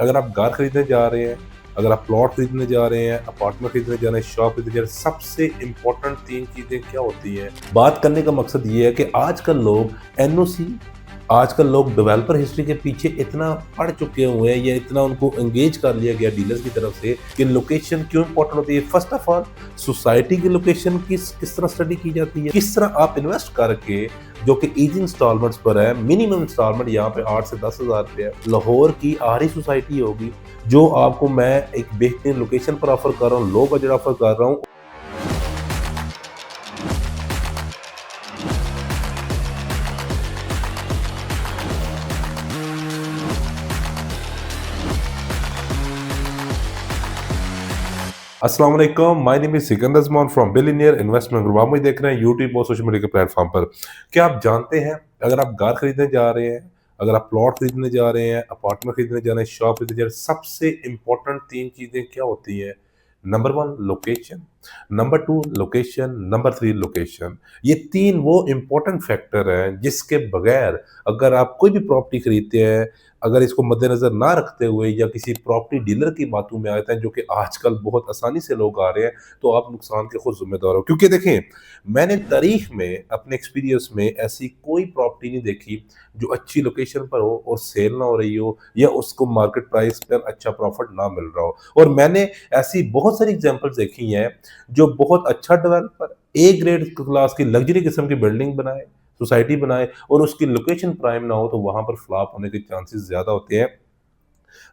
अगर आप घर खरीदने जा रहे हैं, अगर आप प्लॉट खरीदने जा रहे हैं, अपार्टमेंट खरीदने जा रहे हैं, शॉप खरीदने जा रहे हैं, सबसे इम्पोर्टेंट 3 चीज़ें क्या होती हैं? बात करने का मकसद ये है कि आजकल लोग एनओसी, आजकल लोग डेवलपर हिस्ट्री के पीछे इतना पड़ चुके हुए हैं या इतना उनको एंगेज कर लिया गया डीलर्स की तरफ से कि लोकेशन क्यों इंपॉर्टेंट होती है। फर्स्ट ऑफ ऑल, सोसाइटी की लोकेशन किस तरह स्टडी की जाती है, किस तरह आप इन्वेस्ट करके, जो कि इजी इंस्टॉलमेंट्स पर है, मिनिमम इंस्टॉलमेंट यहाँ पे 8 से 10,000 रुपये है। लाहौर की आरी सोसाइटी होगी जो आपको मैं एक बेहतरीन लोकेशन पर ऑफर कर रहा हूँ, लो बजट ऑफर कर रहा हूँ। अस्सलाम वालेकुम, my name is Sikandar Zaman from billionaire investment group. आप मुझे देख रहे हैं यूट्यूब और सोशल मीडिया के प्लेटफॉर्म पर। क्या आप जानते हैं, अगर आप घर खरीदने जा रहे हैं, अगर आप प्लॉट खरीदने जा रहे हैं, अपार्टमेंट खरीदने जा रहे हैं, शॉप खरीदने जा रहे हैं, सबसे इंपॉर्टेंट 3 चीज़ें क्या होती हैं? Number 1 location, number 2 location, number 3 location. ये 3 वो इंपॉर्टेंट फैक्टर हैं जिसके बगैर अगर आप कोई भी प्रॉपर्टी खरीदते हैं, अगर इसको मद्देनज़र ना रखते हुए या किसी प्रॉपर्टी डीलर की बातों में आते हैं, जो कि आजकल बहुत आसानी से लोग आ रहे हैं, तो आप नुकसान के खुद ज़िम्मेदार हो। क्योंकि देखें, मैंने तारीख में अपने एक्सपीरियंस में ऐसी कोई प्रॉपर्टी नहीं देखी जो अच्छी लोकेशन पर हो और सेल ना हो रही हो या उसको मार्केट प्राइस पर अच्छा प्रॉफिट ना मिल रहा हो। और मैंने ऐसी बहुत सारी एग्जांपल्स देखी हैं जो बहुत अच्छा डेवलपर ए ग्रेड क्लास की लग्जरी किस्म की बिल्डिंग बनाए, सोसाइटी बनाए और उसकी लोकेशन प्राइम ना हो, तो वहां पर फ्लॉप होने के चांसेस ज्यादा होते हैं।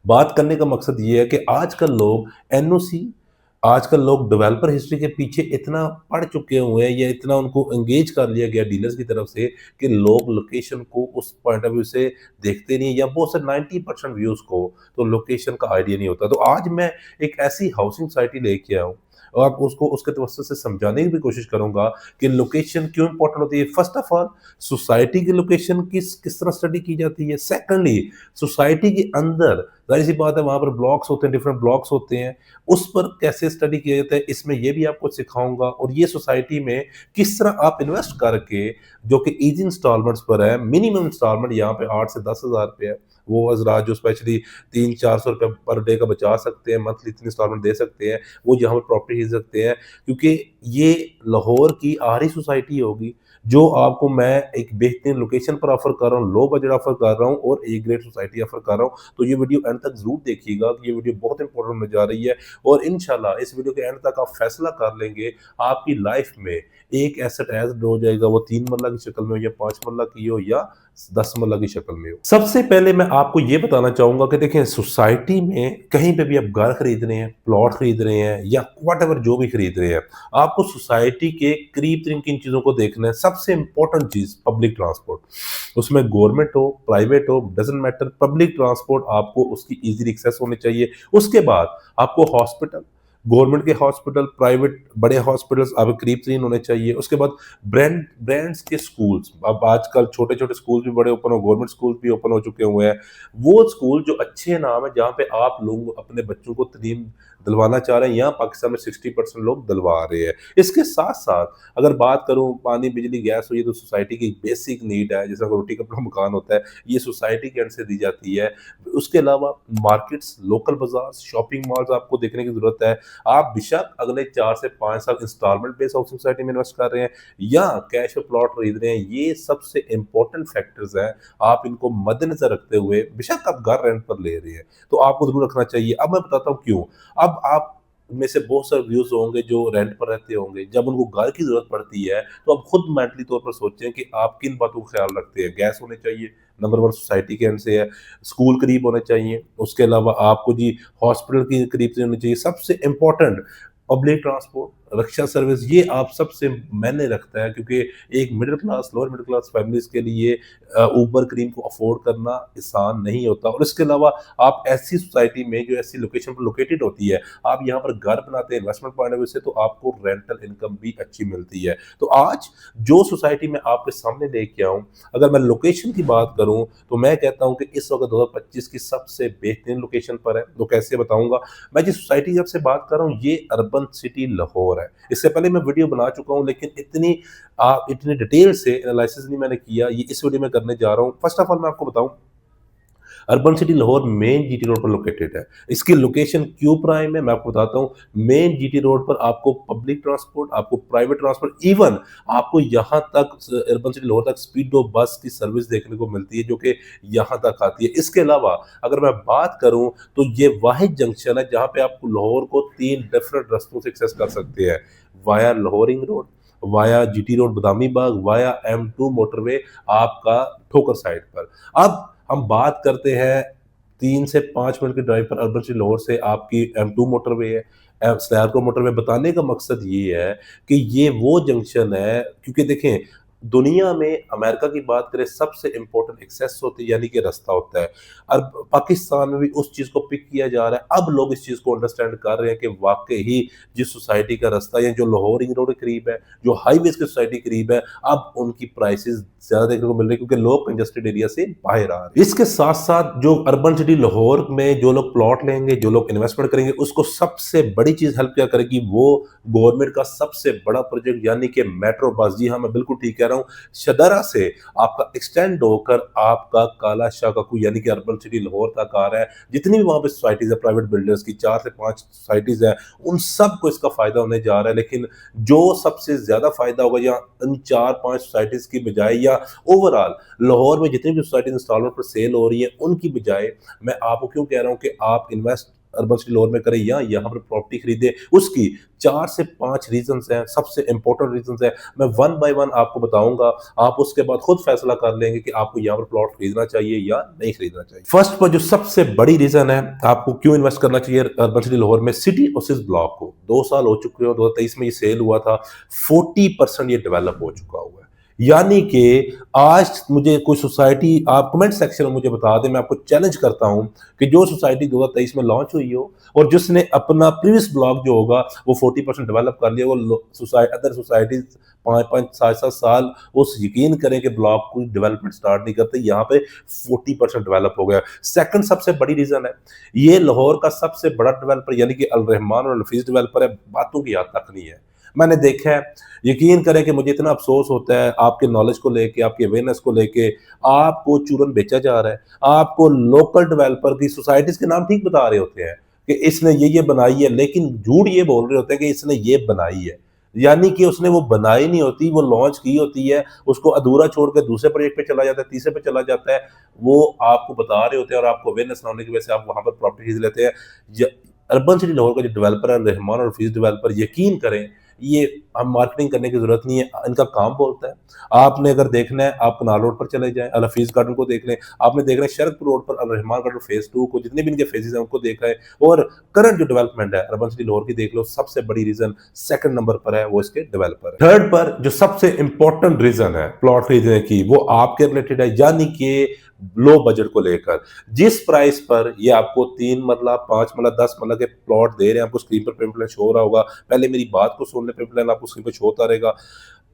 बात करने का मकसद ये है कि आजकल लोग एनओसी, आजकल लोग डेवलपर हिस्ट्री के पीछे इतना पड़ चुके हुए हैं या इतना उनको एंगेज कर लिया गया डीलर्स की तरफ से कि लोग लोकेशन को उस पॉइंट ऑफ व्यू से देखते नहीं, या बहुत से 90% व्यूज को तो लोकेशन का आइडिया नहीं होता। तो आज मैं एक ऐसी हाउसिंग सोसाइटी लेके आया हूँ और आप उसको उसके तवज्जो से समझाने की भी कोशिश करूंगा कि लोकेशन क्यों इंपॉर्टेंट होती है। फर्स्ट ऑफ ऑल, सोसाइटी की लोकेशन किस तरह स्टडी की जाती है। सेकंडली, सोसाइटी के अंदर जाहिर सी बात है वहां पर ब्लॉक्स होते हैं, डिफरेंट ब्लॉक्स होते हैं, उस पर कैसे स्टडी किया जाता है, इसमें ये भी आपको सिखाऊंगा। और ये सोसाइटी में किस तरह आप इन्वेस्ट करके, जो कि इजी इंस्टॉलमेंट्स पर है, मिनिमम इंस्टॉलमेंट यहाँ पे 8 से 10,000 रुपये है, वो हजरात जो स्पेशली 300-400 रुपये पर डे का बचा सकते हैं, मंथली इतनी इंस्टॉलमेंट दे सकते हैं, वो यहाँ पर प्रॉपर्टी खरीद सकते हैं। क्योंकि ये लाहौर की आरी सोसाइटी होगी जो आपको मैं एक बेहतरीन लोकेशन पर ऑफर कर रहा हूँ, लो बजट ऑफर कर रहा हूँ और ए ग्रेड सोसाइटी ऑफर कर रहा हूँ। तो ये वीडियो एंड तक जरूर देखिएगा कि ये वीडियो बहुत इंपॉर्टेंट होने जा रही है। और इंशाल्लाह इस वीडियो के एंड तक आप फैसला कर लेंगे, आपकी लाइफ में एक एसेट एड हो जाएगा, वो 3 मरला की शक्ल में हो या 5 मरला की हो या 10 मरला की शक्ल में हो। सबसे पहले मैं आपको ये बताना चाहूंगा कि देखें, सोसाइटी में कहीं पे भी आप घर खरीद रहे हैं, प्लॉट खरीद रहे हैं या वट जो भी खरीद रहे हैं, आपको सोसाइटी के करीब तरीन किन चीज़ों को देखना है। सबसे इंपॉर्टेंट चीज़ पब्लिक ट्रांसपोर्ट, उसमें गवर्नमेंट हो प्राइवेट हो डजेंट मैटर, पब्लिक ट्रांसपोर्ट आपको उसकी इजीली एक्सेस होनी चाहिए। उसके बाद आपको हॉस्पिटल, गवर्नमेंट के हॉस्पिटल, प्राइवेट बड़े हॉस्पिटल्स आपके करीब तरीन होने चाहिए। उसके बाद ब्रांड्स के स्कूल्स, अब आजकल छोटे छोटे स्कूल भी बड़े ओपन हो, गवर्नमेंट स्कूल भी ओपन हो चुके हुए हैं। वो स्कूल जो अच्छे नाम है, जहाँ पे आप लोग अपने बच्चों को तालीम दिलवाना चाह रहे हैं, यहाँ पाकिस्तान में 60% लोग दिलवा रहे हैं। इसके साथ साथ अगर बात करूँ, पानी बिजली गैस हो, ये तो सोसाइटी की बेसिक नीड है, जैसा रोटी कपड़ा मकान होता है, ये सोसाइटी के एंड से दी जाती है। उसके अलावा मार्केट्स, लोकल बाजार, शॉपिंग मॉल्स आपको देखने की जरूरत है। आप बेशक अगले 4 से 5 साल इंस्टॉलमेंट बेस्ड हाउसिंग सोसाइटी में इन्वेस्ट कर रहे हैं या कैश पे प्लॉट खरीद रहे हैं, ये सबसे इंपॉर्टेंट फैक्टर्स हैं। आप इनको मद्देनजर रखते हुए, बेशक आप घर रेंट पर ले रहे हैं तो आपको जरूर रखना चाहिए। अब मैं बताता हूँ क्यों। अब आप में से बहुत सारे व्यूज होंगे जो रेंट पर रहते होंगे, जब उनको घर की जरूरत पड़ती है तो आप खुद मेंटली तौर पर सोचें कि आप किन बातों का ख्याल रखते हैं। गैस होने चाहिए, नंबर 1 सोसाइटी के एंड से है। स्कूल करीब होने चाहिए। उसके अलावा आपको जी हॉस्पिटल की करीब से होनी चाहिए। सबसे इंपॉर्टेंट पब्लिक ट्रांसपोर्ट, रक्षा सर्विस, ये आप सबसे मायने रखता है। क्योंकि एक middle class, lower middle class families के लिए ऊबर क्रीम को अफोर्ड करना आसान नहीं होता। और इसके अलावा आप ऐसी सोसाइटी में जो ऐसी लोकेशन पर लोकेटेड होती है, आप यहाँ पर घर बनाते हैं इन्वेस्टमेंट पॉइंट ऑफ व्यू से, तो आपको रेंटल इनकम भी अच्छी मिलती है। तो आज जो सोसाइटी में आपके सामने लेके आऊँ, अगर मैं लोकेशन की बात करूँ तो मैं कहता हूँ कि इस वक्त 2025 की सबसे बेहतरीन लोकेशन पर है। तो कैसे बताऊंगा। मैं जिस सोसाइटी की आपसे बात कर रहा हूँ, ये अर्बन सिटी लाहौर है। इससे पहले मैं वीडियो बना चुका हूं, लेकिन इतनी डिटेल से एनालिसिस नहीं मैंने किया, ये इस वीडियो में करने जा रहा हूं। फर्स्ट ऑफ ऑल मैं आपको बताऊं, urban city Lahore main GT road पर लोकेटेड है। इसकी लोकेशन क्यों प्राइम है मैं आपको बताता हूँ। मेन जीटी रोड पर आपको पब्लिक ट्रांसपोर्ट, आपको प्राइवेट ट्रांसपोर्ट, इवन आपको यहाँ तक अर्बन सिटी लाहौर तक स्पीडो बस की सर्विस देखने को मिलती है जो कि यहाँ तक आती है। इसके अलावा अगर मैं बात करूँ तो ये वाहिद जंक्शन है जहाँ पे आप लाहौर को 3 डिफरेंट रास्तों से एक्सेस कर सकते हैं, via Lahore ring road, via GT road Badami Bagh, via M2 motorway आपका ठोकर साइड पर। अब हम बात करते हैं 3 से 5 मिनट की ड्राइव पर अर्बन सिटी लाहौर से आपकी M2 मोटरवे है। सयारकोट मोटरवे। बताने का मकसद ये है कि ये वो जंक्शन है, क्योंकि देखें दुनिया में अमेरिका की बात करें सबसे इंपॉर्टेंट एक्सेस होती है यानी कि रास्ता होता है। अब पाकिस्तान में भी उस चीज़ को पिक किया जा रहा है। अब लोग इस चीज़ को अंडरस्टैंड कर रहे हैं कि वाकई ही जिस सोसाइटी का रास्ता या जो लाहौर रिंग रोड के करीब है, जो हाईवेज की सोसाइटी के करीब है, अब उनकी प्राइसेस ज़्यादा देखने को मिल रही है क्योंकि लोग कंजस्टेड एरिया से बाहर आ रहे हैं। इसके साथ-साथ जो अर्बन सिटी लाहौर में जो लोग प्लॉट लेंगे, जो लोग इन्वेस्टमेंट करेंगे, उसको सबसे बड़ी चीज़ हेल्प क्या करेगी, वो गवर्नमेंट का सबसे बड़ा प्रोजेक्ट यानी कि मेट्रो बस। जी हाँ, मैं बिल्कुल ठीक कह रहा हूँ। शदरा से आपका एक्सटेंड होकर आपका काला शाह काकू यानी कि अर्बन सिटी लाहौर तक आ रहा है। जितनी भी वहाँ पे सोसाइटीज़ है प्राइवेट बिल्डर्स की, 4 से 5 सोसाइटीज़ हैं, उन सबको इसका फ़ायदा होने जा रहा है। लेकिन जो सबसे ज़्यादा फ़ायदा होगा या इन 4-5 सोसाइटीज़ की बजाय या ओवरऑल लाहौर में जितनी भी सोसाइटीज़ इंस्टॉलमेंट पर सेल हो रही है, उनकी बजाय मैं आपको क्यों कह रहा हूँ कि आप इन्वेस्ट अर्बन सिटी लाहौर में करें या यहाँ पर प्रॉपर्टी खरीदें, उसकी 4 से 5 रीजंस हैं, सबसे इंपॉर्टेंट रीजंस हैं। मैं वन बाय वन आपको बताऊंगा, आप उसके बाद खुद फैसला कर लेंगे कि आपको यहाँ पर प्लॉट खरीदना चाहिए या नहीं खरीदना चाहिए। फर्स्ट पर जो सबसे बड़ी रीजन है आपको क्यों इन्वेस्ट करना चाहिए अर्बन सिटी लाहौर में, सिटी ओसिस ब्लॉक को 2 साल हो चुके हो, 2023 में ये सेल हुआ था, 40% ये डेवलप हो चुका हुआ है। यानी कि आज मुझे कोई सोसाइटी आप कमेंट सेक्शन में मुझे बता दें, मैं आपको चैलेंज करता हूं कि जो सोसाइटी 2023 में लॉन्च हुई हो और जिसने अपना प्रीवियस ब्लॉक जो होगा वो 40% डेवलप कर लिया, वो अदर सोसाइटीज 5-5 7-7 साल वो यकीन करें कि ब्लॉक को डेवलपमेंट स्टार्ट नहीं करते, यहाँ पे 40% डेवलप हो गया। सेकंड सबसे बड़ी रीजन है, ये लाहौर का सबसे बड़ा डेवलपर यानी कि अल रहमान और नफीस डेवलपर है, बातों की याद तक नहीं है। मैंने देखा है, यकीन करें कि मुझे इतना अफसोस होता है आपके नॉलेज को लेके, आपके अवेयरनेस को लेके, आपको चूरन बेचा जा रहा है। आपको लोकल डेवलपर की सोसाइटीज के नाम ठीक बता रहे होते हैं कि इसने ये बनाई है, लेकिन झूठ ये बोल रहे होते हैं कि इसने ये बनाई है, यानी कि उसने वो बनाई नहीं होती, वो लॉन्च की होती है, उसको अधूरा छोड़ के दूसरे प्रोजेक्ट पे चला जाता है, तीसरे पे चला जाता है। वो आपको बता रहे होते हैं और आपको अवेयरनेस ना होने की वजह से आप वहां पर प्रॉपर्टी खरीद लेते हैं। अर्बन सिटी लाहौर का जो डेवलपर है रहमान और फीस डेवलपर, यकीन करें ये हम मार्केटिंग करने की जरूरत नहीं है, इनका काम बोलता है। आपने अगर देखना है आप कनाल रोड पर चले जाएं, अल हफीज गार्डन को देख लें, आपने देखना है शरकपुर रोड पर अल रहमान गार्डन फेज 2 को, जितने भी इनके फेजेस हैं उनको देखा है, और करंट जो डेवलपमेंट है अर्बन सिटी लाहौर की देख लो। सबसे बड़ी रीजन सेकंड नंबर पर है वो इसके डेवलपर है। थर्ड पर जो सबसे इंपॉर्टेंट रीजन है प्लॉट खरीदने की वो आपके रिलेटेड है, यानी कि लो बजट को लेकर। जिस प्राइस पर ये आपको 3 मरला 5 मरला 10 मरला के प्लॉट दे रहे हैं, आपको स्क्रीन पर पेमेंट प्लान शो हो रहा होगा, पहले मेरी बात को सुन ले, पेमेंट प्लान आपको स्क्रीन पर शो होता रहेगा।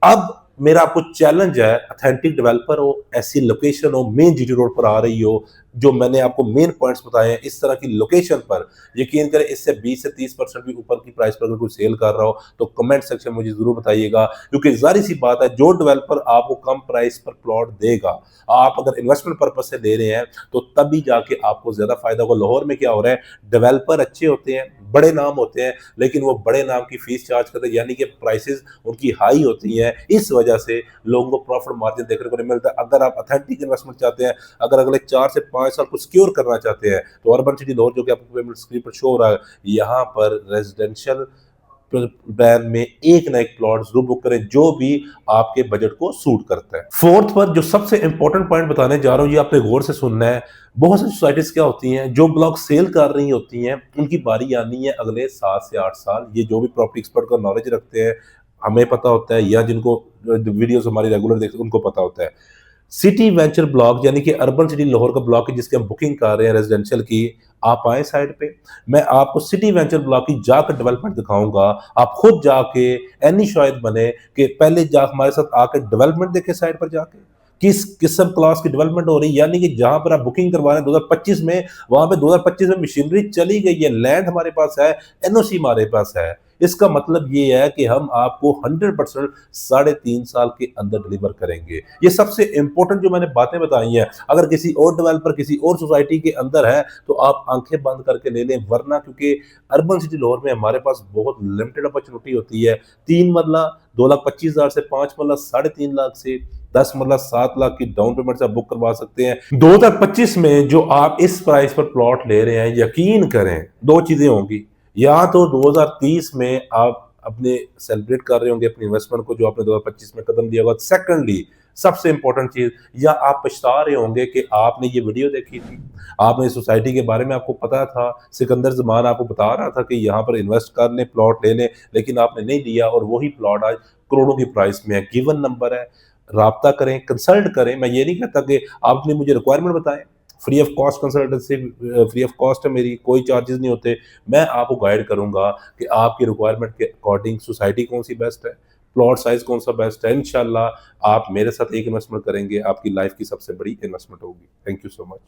अब मेरा आपको चैलेंज है, ऑथेंटिक डेवलपर हो, ऐसी लोकेशन हो, मेन जीटी रोड पर आ रही हो, जो मैंने आपको मेन पॉइंट्स बताए हैं, इस तरह की लोकेशन पर यकीन करें इससे 20 से 30% भी ऊपर की प्राइस पर अगर कोई सेल कर रहा हो तो कमेंट सेक्शन में मुझे जरूर बताइएगा, क्योंकि जाहिर सी बात है जो डेवलपर आपको कम प्राइस पर प्लॉट देगा, आप अगर इन्वेस्टमेंट पर्पज से ले रहे हैं तो तभी जाके आपको ज्यादा फायदा होगा। लाहौर में क्या हो रहा है, डेवलपर अच्छे होते हैं, बड़े नाम होते हैं, लेकिन वो बड़े नाम की फीस चार्ज करते हैं, यानी कि प्राइसेस उनकी हाई होती हैं, इस वजह से लोगों को प्रॉफिट मार्जिन देखने को नहीं मिलता। अगर आप ऑथेंटिक इन्वेस्टमेंट चाहते हैं, अगर अगले 4 से 5 साल को सिक्योर करना चाहते हैं, तो अर्बन सिटी लाहौर जो कि आपको पेमेंट स्क्रीन पर शो हो रहा है, यहाँ पर रेजिडेंशियल प्लान में एक ना एक प्लॉट जरूर बुक करें जो भी आपके बजट को सूट करता है। फोर्थ पर जो सबसे इंपॉर्टेंट पॉइंट बताने जा रहा हूं, ये आपने गौर से सुनना है। बहुत सी सोसाइटीज क्या होती हैं जो ब्लॉक सेल कर रही होती हैं, उनकी बारी आनी है अगले 7 से 8 साल। ये जो भी प्रॉपर्टी एक्सपर्ट का नॉलेज रखते हैं, हमें पता होता है, या जिनको वीडियोस हमारी रेगुलर देखते हैं उनको पता होता है। सिटी वेंचर ब्लॉक यानी कि अर्बन सिटी लाहौर का ब्लॉक है जिसकी हम बुकिंग कर रहे हैं रेजिडेंशियल की, आप आए साइड पे, मैं आपको सिटी वेंचर ब्लॉक की जाकर डेवलपमेंट दिखाऊंगा। आप खुद जाके एनी शायद बने कि पहले जा हमारे साथ आकर डेवलपमेंट देखे साइड पर जाके किस किस्म क्लास की डेवलपमेंट हो रही है, यानी कि जहां पर आप बुकिंग करवा रहे हैं 2025 में, वहां पे 2025 में मशीनरी चली गई है, लैंड हमारे पास है, एनओसी हमारे पास है। इसका मतलब ये है कि हम आपको 100% 3.5 साल के अंदर डिलीवर करेंगे। ये सबसे इंपॉर्टेंट जो मैंने बातें बताई हैं, अगर किसी और डेवलपर किसी और सोसाइटी के अंदर है तो आप आंखें बंद करके ले लें, वरना क्योंकि अर्बन सिटी लाहौर में हमारे पास बहुत लिमिटेड अपॉर्चुनिटी होती है। 3 मरला 2,25,000 से, 5 मरला 3.5 लाख से, 10 मरला 7 लाख की डाउन पेमेंट से आप बुक करवा सकते हैं। 2025 में जो आप इस प्राइस पर प्लॉट ले रहे हैं, यकीन करें दो चीजें होंगी, या तो 2030 में आप अपने सेलिब्रेट कर रहे होंगे अपनी इन्वेस्टमेंट को जो आपने 2025 में कदम दिया होगा। सेकंडली, सबसे इंपॉर्टेंट चीज, या आप पछता रहे होंगे कि आपने ये वीडियो देखी थी, आपने सोसाइटी के बारे में आपको पता था, सिकंदर जमान आपको बता रहा था कि यहाँ पर इन्वेस्ट कर लें, प्लॉट ले लें, लेकिन आपने नहीं लिया और वही प्लॉट आज करोड़ों की प्राइस में है। गिवन नंबर है, राब्ता करें, कंसल्ट करें। मैं ये नहीं कहता कि आपने मुझे रिक्वायरमेंट बताएं, free of cost consultancy, free of cost है मेरी, कोई चार्जेस नहीं होते। मैं आपको गाइड करूंगा कि आपकी रिक्वायरमेंट के अकॉर्डिंग सोसाइटी कौन सी बेस्ट है, प्लॉट साइज कौन सा बेस्ट है। इंशाल्लाह आप मेरे साथ एक इन्वेस्टमेंट करेंगे, आपकी लाइफ की सबसे बड़ी इन्वेस्टमेंट होगी। Thank you so much.